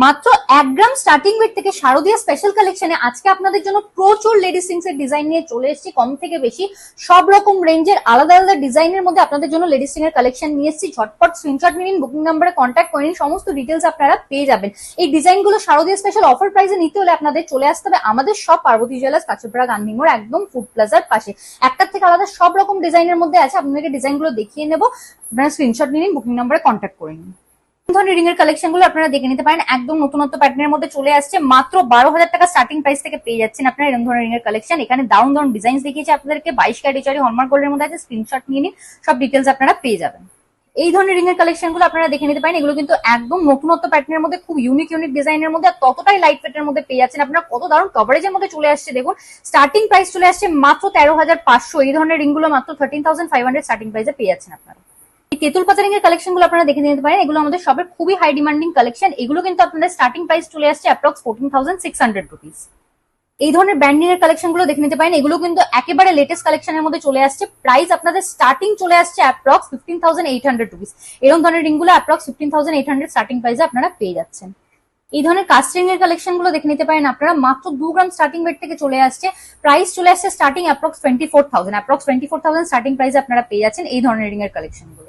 মাত্র 1 গ্রাম starting wait থেকে শারদীয়া special কালেকশনে আজকে আপনাদের জন্য প্রচুর লেডিস থিংস এর ডিজাইন নিয়ে চলে এসেছি। কম থেকে বেশি সব রকম রেঞ্জের আলাদা আলাদা ডিজাইনের মধ্যে আপনাদের জন্য লেডিস থিং এর কালেকশন নিয়ে এসেছি। ঝটপট স্ক্রিনশট নিন, বুকিং নাম্বারে কন্ট্যাক্ট করে নিন, সমস্ত ডিটেলস আপনারা পেয়ে যাবেন। এই ডিজাইনগুলো শারদীয়া স্পেশাল অফার প্রাইসে নিতে হলে আপনাদের চলে আসতে হবে আমাদের সব পার্বতী জুয়েলার্স, কাঁচরাপাড়া, গান্ধী মোড়, একদম ফুড প্লাজার পাশে। একটার থেকে আলাদা সব রকম ডিজাইনের মধ্যে আছে, আপনাদেরকে ডিজাইনগুলো দেখিয়ে নেবো। আপনারা স্ক্রিনশট নিন, বুকিং নাম্বারে কন্ট্যাক্ট করে নিন। ধরনের রিং এর কালেকশন গুলো আপনারা দেখে নিতে পারেন, একদম নতুনত্ব প্যাটার্নের মধ্যে চলে আসছে। মাত্র 12,000 টাকা স্টার্টিং প্রাইস থেকে পেয়ে যাচ্ছেন আপনারা এরকম ধরনের রিং এর কালেকশন। এখানে দারুণ দারুণ ডিজাইন দেখিয়েছি আপনাদেরকে, 22 ক্যারেট ইচারি হলমার্ক গোল্ডের মধ্যে আছে। স্ক্রিনশট নিয়ে নিন, সব ডিটেলস আপনারা পেয়ে যাবেন। এই ধরনের রিং এর কালেকশন গুলো আপনারা দেখে নিতে পারেন, এগুলো কিন্তু একদম নতুনত্ব প্যাটার্নের মধ্যে, খুব ইউনিক ইউনিক ডিজাইনের মধ্যে, আর ততটাই লাইট ওয়েটের মধ্যে পেয়ে যাচ্ছেন আপনারা। কত দারুণ কভারেজের মধ্যে চলে আসছে দেখুন। স্টার্টিং প্রাইস চলে আসছে মাত্র 13,500। এই ধরনের রিং গুলো মাত্র 13,500 স্টার্টিং প্রাইসে পেয়ে যাচ্ছেন আপনারা। তেতুল পাচারিং এর কালেকশন গুলো আপনারা দেখে নিতে পারেন, এগুলো আমাদের সবের খুবই হাই ডিমান্ডিং কালেকশন। এগুলো কিন্তু আপনাদের স্টার্টিং প্রাইস চলে আসছে অ্যাপ্রক্স 14,600 রুপিস। এই ধরনের ব্র্যান্ডিং এর কালেকশন গুলো দেখে নিতে পারেন, এগুলো কিন্তু একেবারে লেটেস্ট কালেকশনের মধ্যে চলে আসছে। প্রাইস আপনাদের স্টার্টিং চলে আসছে অ্যাপ্রক্স 15,800 রুপিস। এরকম ধরনের রিং গুলো অ্যাপ্রক্স 15,800 স্টার্টিং প্রাইসে আপনারা পেয়ে যাচ্ছেন। এই ধরনের কাস্টিং এর কালেকশন গুলো দেখে নিতে পারেন আপনারা, মাত্র 2 গ্রাম স্টার্টিং ওয়েট থেকে চলে আসছে। প্রাইস চলে আসছে স্টার্টিং অ্যাপ্রক্স 24,000 স্টার্টিং প্রাইসে আপনারা পেয়ে যাচ্ছেন এই ধরনের রিং এর কালেকশন গুলো।